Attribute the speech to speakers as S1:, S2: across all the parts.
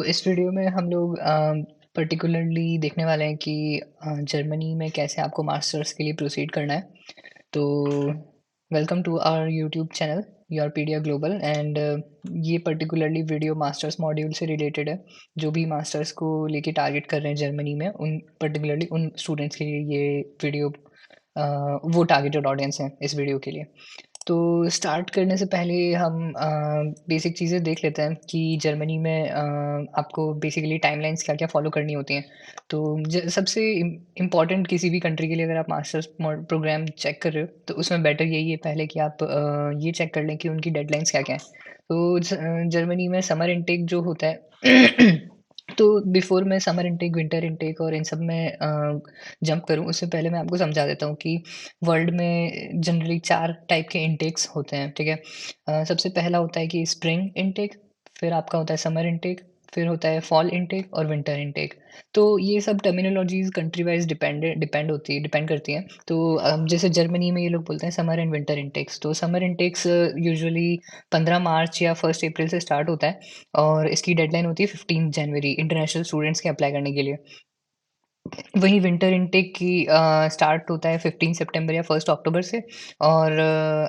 S1: इस वीडियो में हम लोग पर्टिकुलरली देखने वाले हैं कि जर्मनी में कैसे आपको मास्टर्स के लिए प्रोसीड करना है। तो welcome to our YouTube channel Yourpedia global and ये पर्टिकुलरली वीडियो मास्टर्स मॉड्यूल से रिलेटेड है। जो भी मास्टर्स को लेके टारगेट कर रहे हैं जर्मनी में, उन पर्टिकुलरली उन स्टूडेंट्स के लिए ये वीडियो वो टारगेटेड ऑडियंस है इस वीडियो के लिए। तो स्टार्ट करने से पहले हम बेसिक चीज़ें देख लेते हैं कि जर्मनी में आपको बेसिकली टाइमलाइंस क्या-क्या फ़ॉलो करनी होती हैं। तो सबसे इम्पॉर्टेंट किसी भी कंट्री के लिए अगर आप मास्टर्स प्रोग्राम चेक कर रहे हो, तो उसमें बेटर यही है पहले कि आप ये चेक कर लें कि उनकी डेडलाइंस क्या-क्या हैं। तो जर्मनी में समर इनटेक जो होता है तो बिफोर मैं समर इनटेक, विंटर इनटेक और इन सब में जंप करूँ, उससे पहले मैं आपको समझा देता हूँ कि वर्ल्ड में जनरली 4 टाइप के इनटेक्स होते हैं, ठीक है? सबसे पहला होता है कि स्प्रिंग इनटेक, फिर आपका होता है समर इनटेक, फिर होता है फॉल इनटेक और विंटर इनटेक। तो ये सब टर्मिनोलॉजीज़ कंट्री वाइज़ डिपेंड करती हैं। तो जैसे जर्मनी में ये लोग बोलते हैं समर एंड विंटर इनटेक्स। तो समर इनटेक्स यूजुअली 15 मार्च या 1 अप्रैल से स्टार्ट होता है और इसकी डेडलाइन होती है 15 जनवरी इंटरनेशनल स्टूडेंट्स के अप्लाई करने के लिए। वहीं विंटर इनटेक की स्टार्ट होता है 15 सितंबर या 1 अक्टूबर से और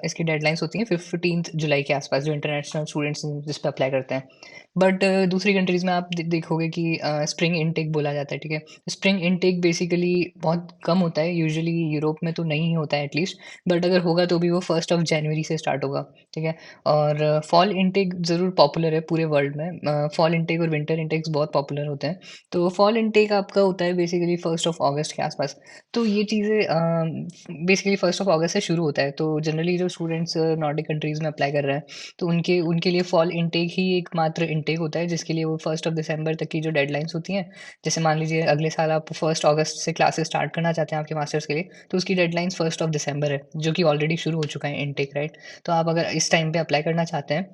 S1: इसकी डेडलाइन्स होती हैं 15th जुलाई के आसपास, जो इंटरनेशनल स्टूडेंट्स जिस पे अप्लाई करते हैं। बट दूसरी कंट्रीज़ में आप देखोगे कि स्प्रिंग इनटेक बोला जाता है, ठीक है? स्प्रिंग इनटेक बेसिकली बहुत कम होता है, यूजुअली यूरोप में तो नहीं होता है एटलीस्ट, बट अगर होगा तो भी वो 1 जनवरी से स्टार्ट होगा, ठीक है? और फॉल इनटेक ज़रूर पॉपुलर है पूरे वर्ल्ड में। फॉल इनटेक और विंटर इनटेक्स बहुत पॉपुलर होते हैं। तो फॉल इनटेक आपका होता है बेसिकली 1 अगस्त के आसपास। तो ये चीज़ें बेसिकली 1 अगस्त से शुरू होता है। तो जनरली जो स्टूडेंट्स नॉर्डिक कंट्रीज़ में अप्लाई कर रहे हैं, तो उनके उनके लिए फॉल इनटेक ही एकमात्र इनटेक होता है, जिसके लिए वो 1 दिसंबर तक की जो डेडलाइन्स होती हैं, जैसे मान लीजिए अगले साल आप 1 अगस्त से क्लासेस स्टार्ट करना चाहते हैं आपके मास्टर्स के लिए, तो उसकी डेडलाइन्स 1 दिसंबर है, जो कि ऑलरेडी शुरू हो चुका है इनटेक, राइट? तो आप अगर इस टाइम पे अप्लाई करना चाहते हैं,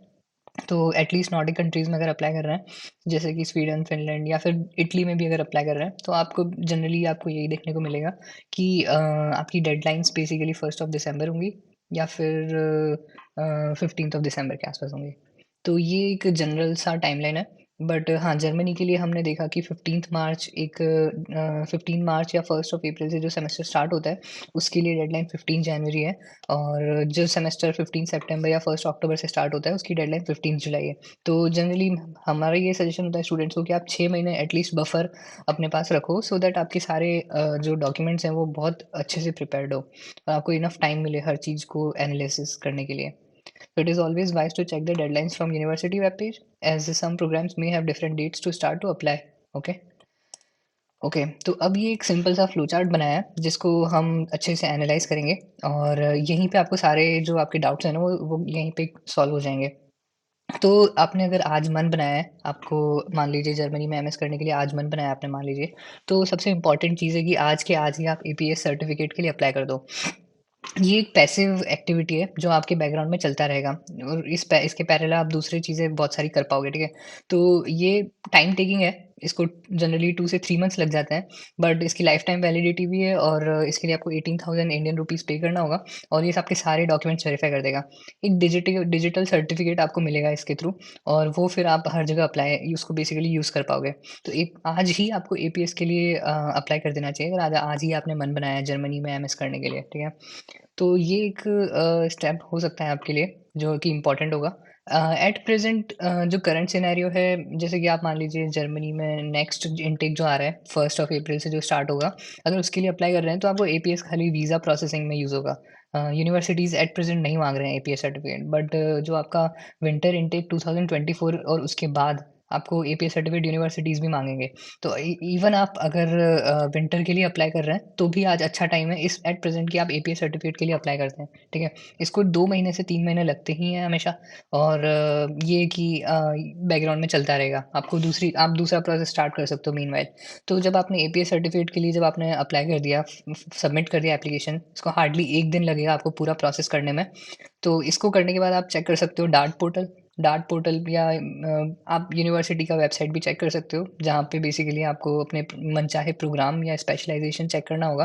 S1: तो एटलीस्ट नॉर्डिक कंट्रीज़ में अगर अप्लाई कर रहे हैं, जैसे कि स्वीडन, फ़िनलैंड या फिर इटली में भी अगर अप्लाई कर रहे हैं, तो आपको जनरली आपको यही देखने को मिलेगा कि आपकी डेडलाइन्स बेसिकली 1 दिसंबर होंगी या फिर 15th दिसंबर के आसपास होंगी। तो ये एक जनरल सा टाइमलाइन है। बट हाँ, जर्मनी के लिए हमने देखा कि 15 मार्च या 1 अप्रैल से जो सेमेस्टर स्टार्ट होता है, उसके लिए डेडलाइन 15 जनवरी है और जो सेमेस्टर 15 सितंबर या 1 अक्टूबर से स्टार्ट होता है, उसकी डेडलाइन 15 जुलाई है। तो जनरली हमारा ये सजेशन होता है स्टूडेंट्स को कि आप 6 महीने एटलीस्ट बफर अपने पास रखो, सो दैट आपके सारे जो डॉक्यूमेंट्स हैं वो बहुत अच्छे से प्रिपेयर्ड हो और आपको इनफ टाइम मिले हर चीज़ को एनालिसिस करने के लिए। So it is always wise to check the deadlines from university webpage, as some programs may have different dates to start to apply. Okay. Okay, तो अब ये एक सिंपल सा फ्लो चार्ट बनाया है, जिसको हम अच्छे से एनालाइज़ करेंगे और यहीं पे आपको सारे जो आपके डाउट्स हैं ना, वो यहीं पे सॉल्व हो जाएँगे। तो आपने अगर आज मन बनाया है, आपको मान लीजिए जर्मनी में एमएस करने के लिए आज मन बनाया है आपने मान लीजिए, तो सबसे इम्पोर्टेंट चीज़ है कि आज के आज ही आप एपीएस सर्टिफ़िकेट के लिए अप्लाई कर दो। ये एक पैसिव एक्टिविटी है जो आपके बैकग्राउंड में चलता रहेगा और इसके पैरेलल आप दूसरी चीज़ें बहुत सारी कर पाओगे, ठीक है? तो ये टाइम टेकिंग है, इसको जनरली 2 से 3 मंथ्स लग जाते हैं, बट इसकी लाइफ टाइम वैलिडिटी भी है और इसके लिए आपको 18,000 इंडियन रुपीज़ पे करना होगा और ये आपके सारे डॉक्यूमेंट्स वेरीफाई कर देगा। एक डिजिटल सर्टिफिकेट आपको मिलेगा इसके थ्रू और वो फिर आप हर जगह अप्लाई उसको बेसिकली यूज़ कर पाओगे। तो एक आज ही आपको एपीएस के लिए अप्लाई कर देना चाहिए, अगर आज ही आपने मन बनाया है जर्मनी में एमएस करने के लिए, ठीक है? तो ये एक स्टेप हो सकता है आपके लिए जो कि इम्पोर्टेंट होगा। एट प्रेज़ेंट जो करंट सिनेरियो है, जैसे कि आप मान लीजिए जर्मनी में नेक्स्ट इनटेक जो आ रहा है 1 अप्रैल से जो स्टार्ट होगा, अगर उसके लिए अप्लाई कर रहे हैं तो आपको एपीएस खाली वीज़ा प्रोसेसिंग में यूज़ होगा। यूनिवर्सिटीज़ एट प्रेज़ेंट नहीं माँग रहे हैं एपीएस सर्टिफ़िकेट, बट जो आपका विंटर इनटेक 2024 और उसके बाद आपको एपीएस सर्टिफ़िकेट यूनिवर्सिटीज़ भी माँगेंगे। तो इवन आप अगर विंटर के लिए अप्लाई कर रहे हैं, तो भी आज अच्छा टाइम है इस एट प्रेज़ेंट कि आप एपीएस सर्टिफ़िकेट के लिए अप्लाई करते हैं, ठीक है? इसको 2 महीने से 3 महीने लगते ही हैं हमेशा और ये कि बैकग्राउंड में चलता रहेगा। आप दूसरा प्रोसेस स्टार्ट कर सकते हो मीनवाइल। तो जब आपने एपीएस सर्टिफ़िकेट के लिए जब आपने अप्लाई कर दिया, सबमिट कर दिया एप्लीकेशन, इसको हार्डली 1 दिन लगेगा आपको पूरा प्रोसेस करने में। तो इसको करने के बाद आप चेक कर सकते हो डार्ट पोर्टल या आप यूनिवर्सिटी का वेबसाइट भी चेक कर सकते हो, जहाँ पे बेसिकली आपको अपने मनचाहे प्रोग्राम या स्पेशलाइज़ेशन चेक करना होगा।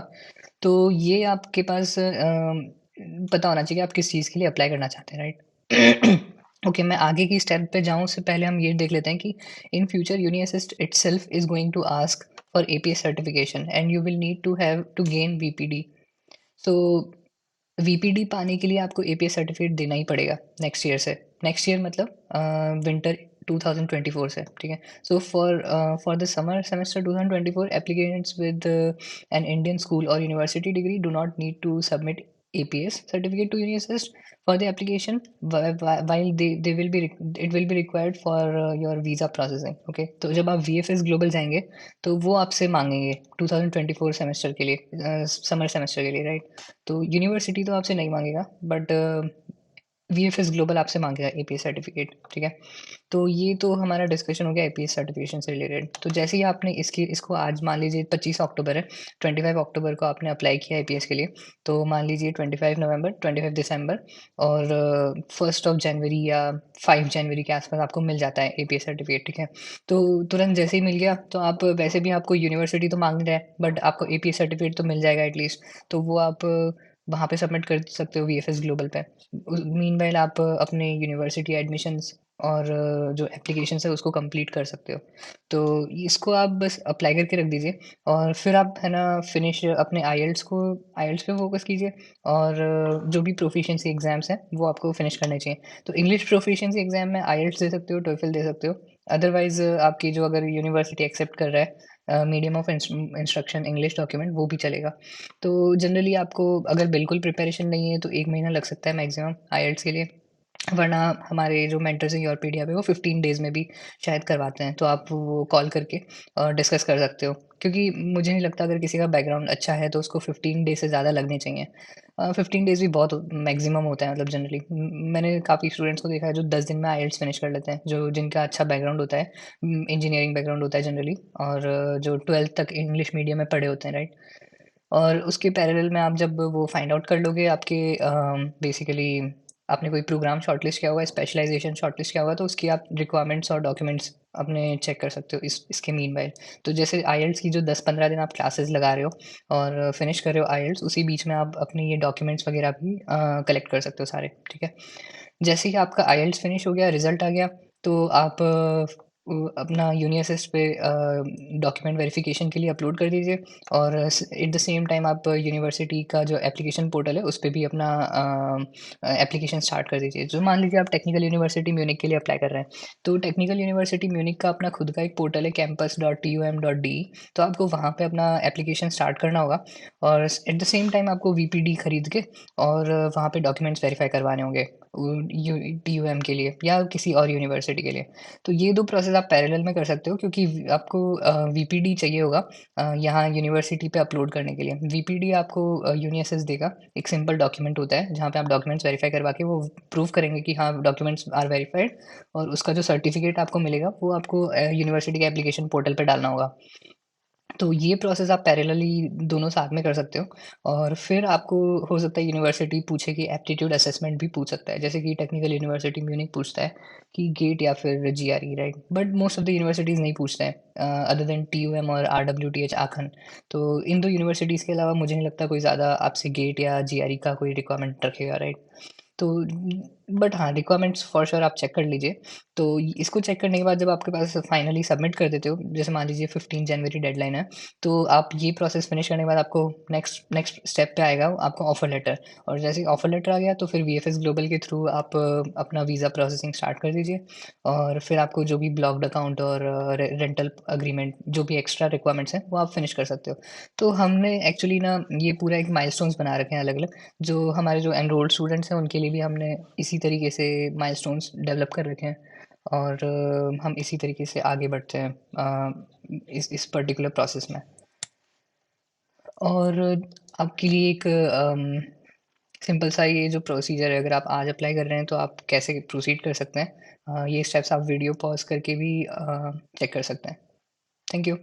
S1: तो ये आपके पास पता होना चाहिए कि आप किस चीज़ के लिए अप्लाई करना चाहते हैं, राइट? ओके, मैं आगे की स्टेप पे जाऊँ उससे पहले हम ये देख लेते हैं कि in future uni assist itself is going to ask for APS certification and you will need to have to gain VPD. So VPD पाने के लिए आपको एपीएस सर्टिफिकेट देना ही पड़ेगा नेक्स्ट ईयर से। नेक्स्ट ईयर मतलब विंटर 2024 से, ठीक है। So for the summer semester 2024 applicants with an Indian school और university degree do not need to submit APS certificate to Unisys for the application while they will be it will be required for your visa processing. Okay, तो जब आप VFS Global जाएंगे तो वो आपसे मांगेंगे 2024 semester के लिए, समर सेमेस्टर के लिए, राइट। तो यूनिवर्सिटी तो आपसे नहीं मांगेगा बट VFS ग्लोबल आपसे मांगेगा एपीएस सर्टिफिकेट, ठीक है। तो ये तो हमारा डिस्कशन हो गया एपीएस सर्टिफिकेशन से रिलेटेड। तो जैसे ही आपने इसको आज मान लीजिए 25 अक्टूबर है, 25 अक्टूबर को आपने अप्लाई किया एपीएस के लिए, तो मान लीजिए 25 नवंबर, 25 दिसंबर और 1 जनवरी या 5 जनवरी के आसपास आपको मिल जाता है एपीएस सर्टिफिकेट, ठीक है। तो तुरंत जैसे ही मिल गया तो आप वैसे भी आपको यूनिवर्सिटी तो मांग रहा है बट आपको एपीएस सर्टिफिकेट तो मिल जाएगा एटलीस्ट, तो वो आप वहाँ पे सबमिट कर सकते हो वीएफएस ग्लोबल पे। मीनवाइल आप अपने यूनिवर्सिटी एडमिशन्स और जो एप्लीकेशंस है उसको कंप्लीट कर सकते हो। तो इसको आप बस अप्लाई करके रख दीजिए और फिर आप है ना फिनिश अपने आईएलटीएस पे फोकस कीजिए और जो भी प्रोफिशिएंसी एग्ज़ाम्स हैं वो आपको फिनिश करने चाहिए। तो इंग्लिश प्रोफिशिएंसी एग्ज़ाम में आईएलटीएस दे सकते हो, टोएफल दे सकते हो। अदरवाइज़ आपकी जो अगर यूनिवर्सिटी एक्सेप्ट कर रहा है medium of instruction English document वो भी चलेगा। तो जनरली आपको अगर बिल्कुल प्रिपरेशन नहीं है तो 1 महीना लग सकता है मैक्सिमम आईएलटीएस के लिए। वरना हमारे जो मेंटर्स हैं योरपीडिया पे वो 15 डेज़ में भी शायद करवाते हैं, तो आप वो कॉल करके डिस्कस कर सकते हो। क्योंकि मुझे नहीं लगता अगर किसी का बैकग्राउंड अच्छा है तो उसको 15 डेज़ से ज़्यादा लगने चाहिए। 15 डेज़ भी बहुत मैक्सिमम होता है मतलब जनरली। मैंने काफ़ी स्टूडेंट्स को देखा है जो 10 दिन में आईएलटीएस फिनिश कर लेते हैं, जो जिनका अच्छा बैकग्राउंड होता है, इंजीनियरिंग बैकग्राउंड होता है जनरली और जो 12th तक इंग्लिश मीडियम में पढ़े होते हैं, राइट। और उसके पैरेलल में आप जब वो फाइंड आउट कर लोगे आपके बेसिकली आपने कोई प्रोग्राम शॉर्टलिस्ट किया हुआ है, स्पेशलाइजेशन शॉर्टलिस्ट किया हुआ है, तो उसकी आप रिक्वायरमेंट्स और डॉक्यूमेंट्स अपने चेक कर सकते हो इसके मीनवाइल। तो जैसे आईएलटीएस की जो 10-15 दिन आप क्लासेस लगा रहे हो और फिनिश कर रहे हो आईएलटीएस, उसी बीच में आप अपने ये डॉक्यूमेंट्स वगैरह भी कलेक्ट कर सकते हो सारे, ठीक है। जैसे ही आपका आईएलटीएस फिनिश हो गया, रिजल्ट आ गया, तो आप अपना यूनिअसिस्ट पे डॉक्यूमेंट वेरिफिकेशन के लिए अपलोड कर दीजिए और एट द सेम टाइम आप यूनिवर्सिटी का जो एप्लीकेशन पोर्टल है उस पे भी अपना एप्लीकेशन स्टार्ट कर दीजिए। जो मान लीजिए आप टेक्निकल यूनिवर्सिटी म्यूनिख के लिए अप्लाई कर रहे हैं, तो टेक्निकल यूनिवर्सिटी म्यूनिख का अपना खुद का एक पोर्टल है campus.tum.de, तो आपको वहाँ पे अपना एप्लीकेशन स्टार्ट करना होगा और एट द सेम टाइम आपको वीपीडी खरीद के और वहाँ पे डॉक्यूमेंट्स वेरीफाई करवाने होंगे टीयूएम के लिए या किसी और यूनिवर्सिटी के लिए। तो ये 2 प्रोसेस आप पैरेलल में कर सकते हो क्योंकि आपको वीपीडी चाहिए होगा यहाँ यूनिवर्सिटी पे अपलोड करने के लिए। वीपीडी आपको यूनिएसएस देगा, एक सिंपल डॉक्यूमेंट होता है जहाँ पे आप डॉक्यूमेंट्स वेरीफाई करवा के वो प्रूव करेंगे कि हाँ डॉक्यूमेंट्स आर वेरीफाइड और उसका जो सर्टिफिकेट आपको मिलेगा वो आपको यूनिवर्सिटी के एप्लीकेशन पोर्टल पे डालना होगा। तो ये प्रोसेस आप पैरेलली दोनों साथ में कर सकते हो और फिर आपको हो सकता है यूनिवर्सिटी पूछे कि एप्टीट्यूड असेसमेंट भी पूछ सकता है, जैसे कि टेक्निकल यूनिवर्सिटी म्यूनिख पूछता है कि गेट या फिर GRE, right. But most of the universities नहीं पूछते हैं अदर देन टीयूएम और आरडब्ल्यूटीएच आखन। तो इन 2 यूनिवर्सिटीज़ के अलावा मुझे नहीं लगता कोई ज़्यादा आपसे गेट या जीआरई का कोई रिक्वायरमेंट रखेगा, राइट। तो बट हाँ, रिक्वायरमेंट्स फॉर श्योर आप चेक कर लीजिए। तो इसको चेक करने के बाद जब आपके पास फाइनली सबमिट कर देते हो, जैसे मान लीजिए 15 जनवरी डेडलाइन है, तो आप ये प्रोसेस फिनिश करने के बाद आपको नेक्स्ट नेक्स्ट स्टेप पे आएगा आपको ऑफर लेटर। और जैसे ही ऑफर लेटर आ गया तो फिर वीएफएस ग्लोबल के थ्रू आप अपना वीज़ा प्रोसेसिंग स्टार्ट कर दीजिए और फिर आपको जो भी ब्लॉक्ड अकाउंट और रेंटल एग्रीमेंट जो भी एक्स्ट्रा रिक्वायरमेंट्स हैं वो आप फिनिश कर सकते हो। तो हमने एक्चुअली ना ये पूरा एक माइलस्टोन्स बना रखे हैं अलग-अलग, जो हमारे जो एनरोल्ड स्टूडेंट्स हैं उनके लिए भी हमने इसी तरीके से माइलस्टोन्स डेवलप कर रखे हैं और हम इसी तरीके से आगे बढ़ते हैं इस पर्टिकुलर प्रोसेस में। और आपके लिए एक सिंपल सा ये जो प्रोसीजर है, अगर आप आज अप्लाई कर रहे हैं तो आप कैसे प्रोसीड कर सकते हैं, ये स्टेप्स आप वीडियो पॉज़ करके भी चेक कर सकते हैं। Thank you.